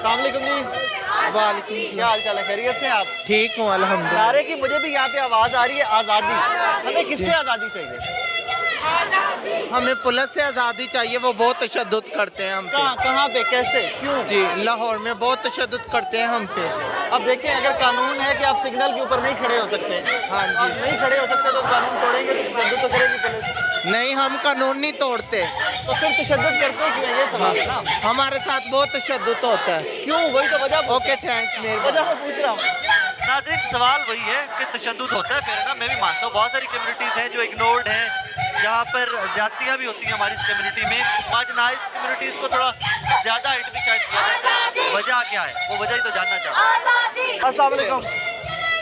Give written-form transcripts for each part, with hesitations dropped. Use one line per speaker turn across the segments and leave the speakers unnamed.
अस्सलाम वालेकुम जी।
वालेकुम
क्या हाल चाल है, खैरियत से हैं आप?
ठीक हूँ अल्हम्दुलिल्लाह।
नारे की मुझे भी यहाँ पे आवाज़ आ रही है, आज़ादी। हमें किससे आज़ादी चाहिए?
हमें पुलिस से आज़ादी चाहिए, वो बहुत तशद्दुद करते हैं हम पे।
कहाँ पे, कैसे, क्यों?
जी, लाहौर में बहुत तशद्दुद करते हैं हम पे।
अब देखें, अगर कानून है कि आप सिग्नल के ऊपर नहीं खड़े हो सकते,
हाँ जी।
आप नहीं खड़े हो सकते तो कानून तोड़ेंगे तो तशद्दुद तो करेगी पुलिस।
नहीं, हम कानून नहीं तोड़ते।
तो फिर तशद्दुद करते क्यों है, ये सवाल है ना।
हमारे साथ बहुत तशद्दुद होता है।
क्यों, वही तो वजह।
ओके, थैंक्स मेरे।
वजह मैं पूछ रहा हूँ। नाज़रीन, सवाल वही है कि तशद्दुद होता है, फिर है ना। मैं भी मानता हूँ बहुत सारी कम्युनिटीज़ हैं जो इग्नोर्ड हैं, जहाँ पर ज़्यादतियाँ भी होती हैं हमारी इस कम्युनिटी में। मार्जिनाइज्ड कम्युनिटीज़ को थोड़ा ज़्यादा हाइट भी शायद किया जाता है। वजह क्या है, वो वजह ही तो जानना चाहता हूँ। अस्सलाम वालेकुम,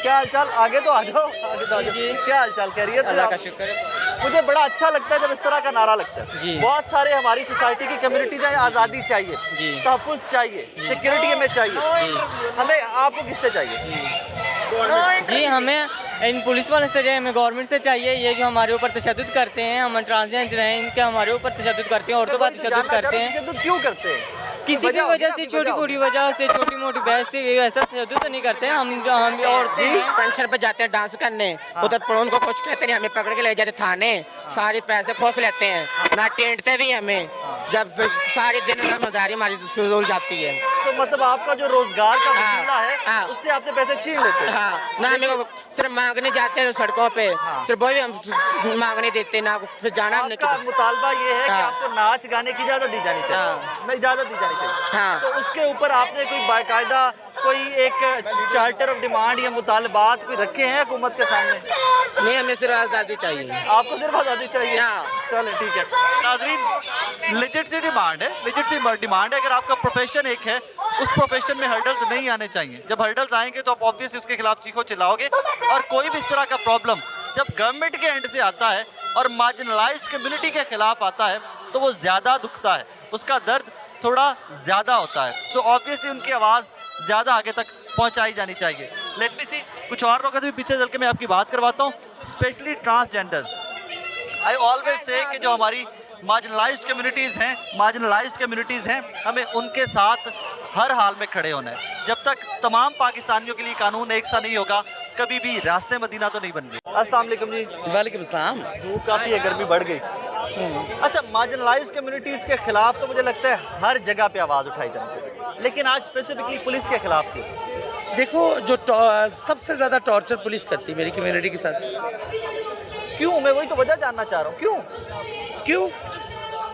क्या हाल चाल? आगे तो आ जाओ, आगे तो आ जाओ। क्या हाल चाल, खैरियत से?
अल्लाह का शुक्र है।
मुझे बड़ा अच्छा लगता है जब इस तरह का नारा लगता है।
जी।
बहुत सारे हमारी सोसाइटी की कम्युनिटीज हैं, आज़ादी चाहिए,
जी।
तहफ़्फ़ुज़ चाहिए, सिक्योरिटी हमें चाहिए। हमें आपको किससे चाहिए?
जी, हमें इन पुलिस वालों से चाहिए, हमें गवर्नमेंट से चाहिए। ये जो हमारे ऊपर तशद्दुद करते हैं, हम ट्रांसजेंडर हैं, इनके हमारे ऊपर तशद्दुद करते हैं, औरतों पर तशद्दुद करते हैं।
तशद्दुद क्यों करते हैं?
किसी भी वजह से, छोटी मोटी वजह से, छोटी मोटी बहस से ऐसा तशद्दुद तो नहीं करते हैं। हम औरतें हैं।
पेंशन पे जाते हैं डांस करने, उधर पर उनको कुछ कहते नहीं, हमें पकड़ के ले जाते थाने, सारे पैसे खोस लेते हैं, ना टेंटते भी हमें। जब फिर सारे दिन नामदारी हमारी फिजूल जाती है।
तो मतलब आपका जो रोजगार का
हाँ,
वसीला है,
हाँ।
उससे आपसे पैसे छीन लेते हैं।
हाँ, ना हमें सिर्फ मांगने जाते हैं सड़कों पे, सिर्फ वही हम मांगने देते, ना फिर जाना हमने
आपका मुतालबा ये है कि
हाँ।
आपको नाच गाने की इजाजत दी जानी चाहिए।
हाँ।
नहीं, इजाजत दी जानी चाहिए।
हाँ।
तो उसके ऊपर आपने कोई बाकायदा कोई एक चार्टर ऑफ डिमांड या मुतालबात कोई रखे हैं हुकूमत के सामने?
नहीं, हमें सिर्फ आज़ादी चाहिए।
आपको सिर्फ आज़ादी चाहिए?
हाँ।
चलें, ठीक है। नाज़रीन, लिजिट सी डिमांड है, लिजिट सी डिमांड है। अगर आपका प्रोफेशन एक है, उस प्रोफेशन में हर्डल्स नहीं आने चाहिए। जब हर्डल्स आएंगे तो आप ऑब्वियसली उसके खिलाफ चीखो चिल्लाओगे। और कोई भी इस तरह का प्रॉब्लम जब गवर्नमेंट के एंड से आता है और मार्जिनलाइज्ड कम्युनिटी के खिलाफ आता है तो वो ज़्यादा दुखता है, उसका दर्द थोड़ा ज़्यादा होता है। तो ऑब्वियसली उनकी आवाज़ ज़्यादा आगे तक पहुंचाई जानी चाहिए। लेट मी सी, कुछ और लोगों से भी पीछे चल के मैं आपकी बात करवाता हूँ, specially transgenders. I always say कि जो हमारी मार्जिनलाइज्ड कम्युनिटीज़ हैं, हमें उनके साथ हर हाल में खड़े होना है। जब तक तमाम पाकिस्तानियों के लिए कानून एक सा नहीं होगा, कभी भी रास्ते मदीना तो नहीं बनेंगे। अस्सलाम वालेकुम जी।
वालेकुम सलाम।
धूप काफ़ी है, गर्मी बढ़ गई। अच्छा, मार्जिनलाइज्ड कम्युनिटीज़ के खिलाफ तो मुझे लगता है हर जगह पे आवाज़ उठाई जाती है, लेकिन आज स्पेसिफिकली पुलिस के खिलाफ क्यों?
देखो, जो सबसे ज़्यादा टॉर्चर पुलिस करती है मेरी कम्युनिटी के साथ।
क्यों? मैं वही तो वजह जानना चाह रहा हूँ,
क्यों?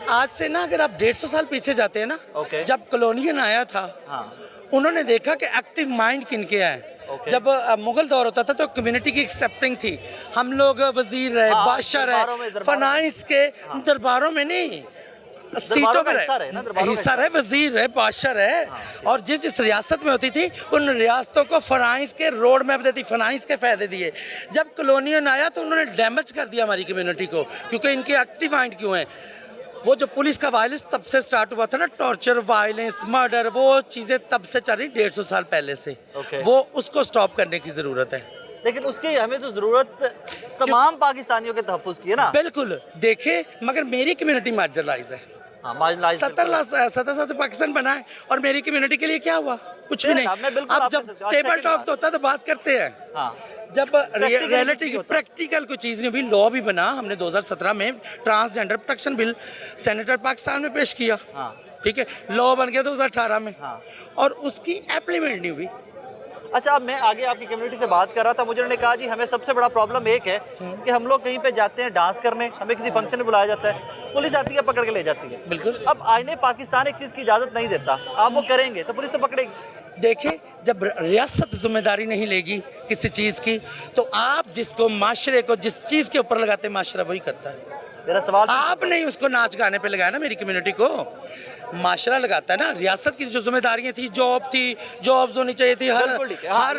आज से ना, अगर आप 150 साल पीछे जाते हैं ना,
ओके।
जब कॉलोनियन आया था,
हाँ।
उन्होंने देखा कि एक्टिव माइंड किनके हैं।
ओके।
जब मुगल दौर होता था तो कम्युनिटी की एक्सेप्टिंग थी। हम लोग वजीर रहे,
हाँ,
बादशाह
दरबारों में,
रहे, फाइनेंस के दरबारों में नहीं, सीटों में रहे, हिस्सा रहे, वजीर रहे, बादशाह रहे। और जिस जिस रियासत में होती थी उन रियासतों को फाइनेंस के रोड मैप देती, फाइनेंस के फायदे दिए। जब कॉलोनियन आया तो उन्होंने डैमेज कर दिया हमारी कम्युनिटी को, क्योंकि इनके एक्टिव माइंड क्यों हैं। वो जो पुलिस का वायलेंस तब से स्टार्ट हुआ था ना, टॉर्चर, वायलेंस, मर्डर, वो चीज़ें तब से चल रही 150 साल पहले से। वो उसको स्टॉप करने की ज़रूरत है।
लेकिन उसकी हमें तो ज़रूरत तमाम पाकिस्तानियों के तहफ़्फ़ुज़ की है ना।
बिल्कुल, देखे, मगर मेरी कम्युनिटी मार्जिनलाइज है।
हाँ, मार्जिनलाइज्ड।
70 साल से पाकिस्तान बना है और मेरी कम्युनिटी के लिए क्या हुआ? कुछ भी नहीं। अब जब टेबल टॉक तो होता है तो बात करते हैं।
हाँ।
जब रियलिटी प्रैक्टिकल कोई चीज़ नहीं हुई, लॉ भी बना हमने 2017 में, transgender protection bill senator Pakistan में पेश किया।
हाँ।
ठीक है, लॉ बन गया 2018 में।
हाँ।
और उसकी इम्प्लीमेंट नहीं हुई।
अच्छा, अब मैं आगे आपकी कम्युनिटी से बात कर रहा था, मुझे उन्होंने कहा जी हमें सबसे बड़ा प्रॉब्लम एक है कि हम लोग कहीं पे जाते हैं डांस करने, हमें किसी फंक्शन में बुलाया जाता है, पुलिस आती है पकड़ के ले जाती है।
बिल्कुल।
अब आईने पाकिस्तान एक चीज़ की इजाज़त नहीं देता, आप वो करेंगे तो पुलिस तो पकड़ेगी।
देखें, जब रियासत जिम्मेदारी नहीं लेगी किसी चीज़ की, तो आप जिसको माशरे को जिस चीज़ के ऊपर लगाते हैं, माशरा वही करता है।
मेरा सवाल,
आप नहीं उसको नाच गाने पे लगाया ना, मेरी कम्युनिटी को माशरा लगाता है ना। रियासत की जो जिम्मेदारियां थी, जॉब्स होनी चाहिए थी हर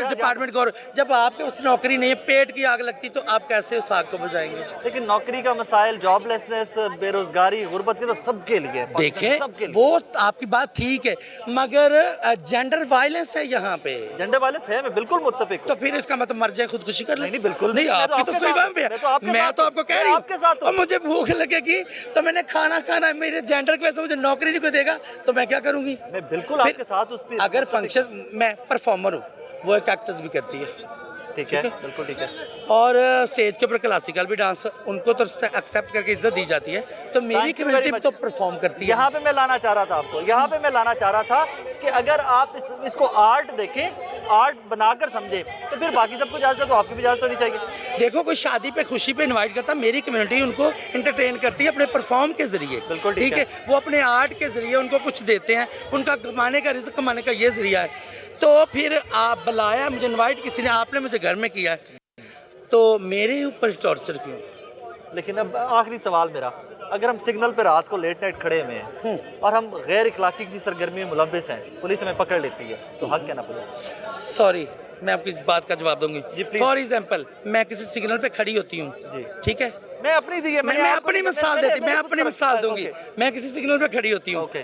डिपार्टमेंट को। जब आपके पास नौकरी नहीं है, पेट की आग लगती, तो आप कैसे उस आग को बुझाएंगे?
लेकिन नौकरी का मसाइल, जॉबलेसनेस, बेरोजगारी, गुर्बत के तो सबके लिए है।
देखें,
सबके लिए।
वो आपकी बात ठीक है, मगर जेंडर वायलेंस है यहाँ पे।
जेंडर वायलेंस है, मैं बिल्कुल मुत्तफिक हूं।
तो फिर इसका मतलब मर जाए, खुदकुशी कर ले।
नहीं, बिल्कुल
नहीं, आपकी तो सही बात है। मैं तो आपको कह रही हूँ, और मुझे भूख लगेगी तो मैंने खाना खाना है, मेरे जेंडर की वजह से मुझे नौकरी नहीं कोई देगा तो मैं क्या करूँगी?
मैं बिल्कुल
फिर
आपके साथ उस पे
अगर फंक्शन मैं परफॉर्मर हूँ, वो एक एक्ट्रेस भी करती है,
ठीक है, बिल्कुल ठीक है।
और स्टेज के ऊपर क्लासिकल भी डांस उनको तो एक्सेप्ट करके इज्जत दी जाती है, तो मेरी
Thank you very
community
much.
तो परफॉर्म करती है।
यहाँ पे मैं लाना चाह रहा था आपको, यहाँ पे मैं लाना चाह रहा था कि अगर आप इसको आर्ट देखें, आर्ट बनाकर समझे, तो फिर बाकी सबको इजाज़त है तो आपकी भी इजाज़त होनी चाहिए।
देखो कोई शादी पे खुशी पे इनवाइट करता, मेरी कम्युनिटी उनको एंटरटेन करती है अपने परफॉर्म के जरिए,
बिल्कुल ठीक
ठीक है। वो अपने आर्ट के जरिए उनको कुछ देते हैं, उनका कमाने का रिस्क कमाने का ये जरिया है। तो फिर आप बुलाया मुझे, इनवाइट किसी ने, आपने मुझे घर में किया है, तो मेरे ऊपर टॉर्चर क्यों?
लेकिन अब आखिरी सवाल मेरा, अगर हम सिग्नल पे रात को लेट नाइट खड़े हुए हैं और हम गैर इखलाकी किसी सरगर्मी में मुलव्विस हैं, पुलिस हमें पकड़ लेती है, तो हक है ना पुलिस?
सॉरी, मैं आपकी बात का जवाब दूंगी।
जी, प्लीज।
फॉर एग्जाम्पल, मैं किसी सिग्नल पे खड़ी होती हूँ,
जी।
ठीक है,
मैं अपनी दी है,
मैं अपनी मिसाल देती, मैं अपनी मिसाल दूंगी। मैं किसी सिग्नल पे खड़ी होती हूँ,
ओके,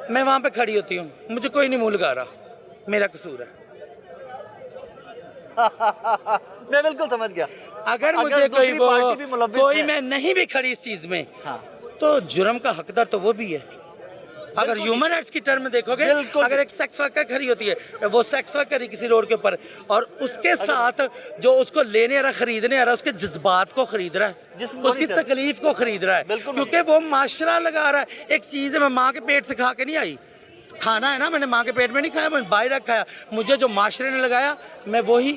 मैं वहाँ पे खड़ी होती हूँ, मुझे कोई नहीं मुँह लगा रहा, मेरा कसूर है।
मैं बिल्कुल समझ गया।
अगर मुझे कोई
दूसरी पार्टी भी मुलव्विस
कोई
है।
मैं नहीं भी खड़ी इस चीज में,
हाँ।
तो जुर्म का हकदार तो वो भी है। अगर ह्यूमन राइट्स की टर्म में देखोगे,
बिल्कुल।
अगर एक सेक्स वर्कर खड़ी होती है, वो सेक्स वर्कर ही किसी रोड के ऊपर, और उसके साथ जो उसको लेने आ रहा, खरीदने आ रहा, उसके जज्बात को खरीद रहा है,
जिस्म
उसकी
नहीं, सर।
तकलीफ को खरीद रहा है,
बिल्कुल।
क्योंकि वो माशरा लगा रहा है। एक चीज़ है, मैं माँ के पेट से खा के नहीं आई, खाना है ना, मैंने माँ के पेट में नहीं खाया, मैंने बाहर खाया। मुझे जो माशरे ने लगाया, मैं वही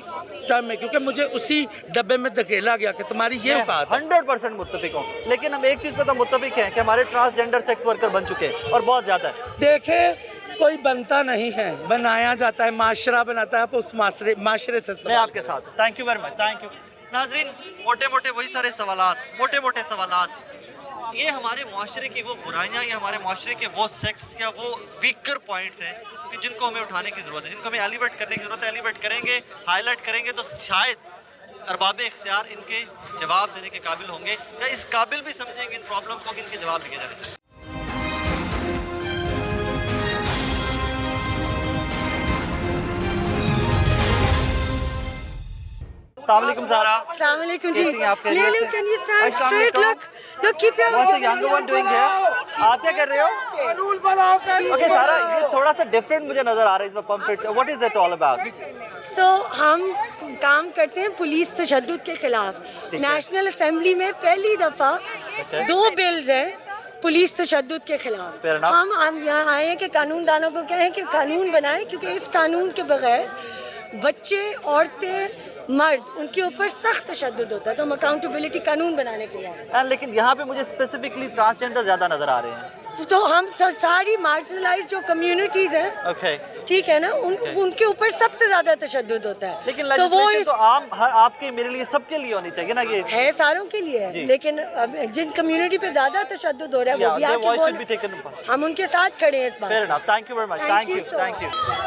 टर्म में, क्योंकि मुझे उसी डब्बे में धकेला गया कि तुम्हारी ये औकात है।
100% मुत्तफिक हूँ, लेकिन हम एक चीज़ पे तो मुत्तफिक हैं कि हमारे ट्रांसजेंडर सेक्स वर्कर बन चुके हैं और बहुत ज़्यादा है।
देखे, कोई बनता नहीं है, बनाया जाता है, माशरा बनाता है उस माशरे से।
मैं आपके साथ, thank you very much, thank you. नाज़रीन, मोटे मोटे वही सारे सवालात, मोटे मोटे सवालात, ये हमारे माशरे की वो बुराइयाँ या हमारे माशरे के वो सेक्ट्स या वो वीकर पॉइंट्स हैं कि जिनको हमें उठाने की ज़रूरत है, जिनको हमें एलिवेट करने की ज़रूरत है। एलिवेट करेंगे, हाईलाइट करेंगे तो शायद अरबाब इख्तियार इनके जवाब देने के काबिल होंगे या इस काबिल भी समझेंगे इन प्रॉब्लम को कि इनके जवाब दिए जाने चाहिए। अस्सलामुअलैकुम सारा।
Assalamualaikum जी।
कैसी हैं आप?
ले लो, can you stand
अस्सलाम
straight?
वालेकुम।
Look, keep your
What's the younger one doing here? आप क्या कर रहे हो? ओके सारा, ये थोड़ा सा डिफरेंट मुझे नजर आ रहा है इस pump it. What is it all about?
So, हम काम करते हैं पुलिस तशद्दुद के खिलाफ।
है।
नेशनल असेंबली में पहली दफ़ा 2 बिल्स हैं पुलिस तशद्दुद के खिलाफ।
Fair enough.
हम यहाँ आए हैं कि कानूनदानों को कहें कि कानून बनाएं, क्योंकि इस कानून के बगैर बच्चे, औरतें, मर्द, उनके ऊपर सख्त तशद्दुद होता है। तो हम अकाउंटेबिलिटी कानून बनाने के लिए,
लेकिन यहाँ पे मुझे स्पेसिफिकली ट्रांसजेंडर ज्यादा नजर आ रहे हैं।
तो हम सारी मार्जिनलाइज जो कम्युनिटीज़ हैं,
ओके,
ठीक है ना, उनके ऊपर सबसे ज्यादा तशद्दुद होता है।
लेकिन
तो वो
लेजिस्लेशन तो आम हर आपके मेरे लिए सबके लिए होनी चाहिए ना, ये
है सारों के लिए है,
जी।
लेकिन अब जिन कम्युनिटी पे ज्यादा तशद्दुद हो रहा है वो भी आके
वॉइस शुड बी
बोल,
टेकन।
हम उनके साथ खड़े हैं इस बात।
Fair enough, thank you very much,
Thank
thank
you
you,
so
thank you.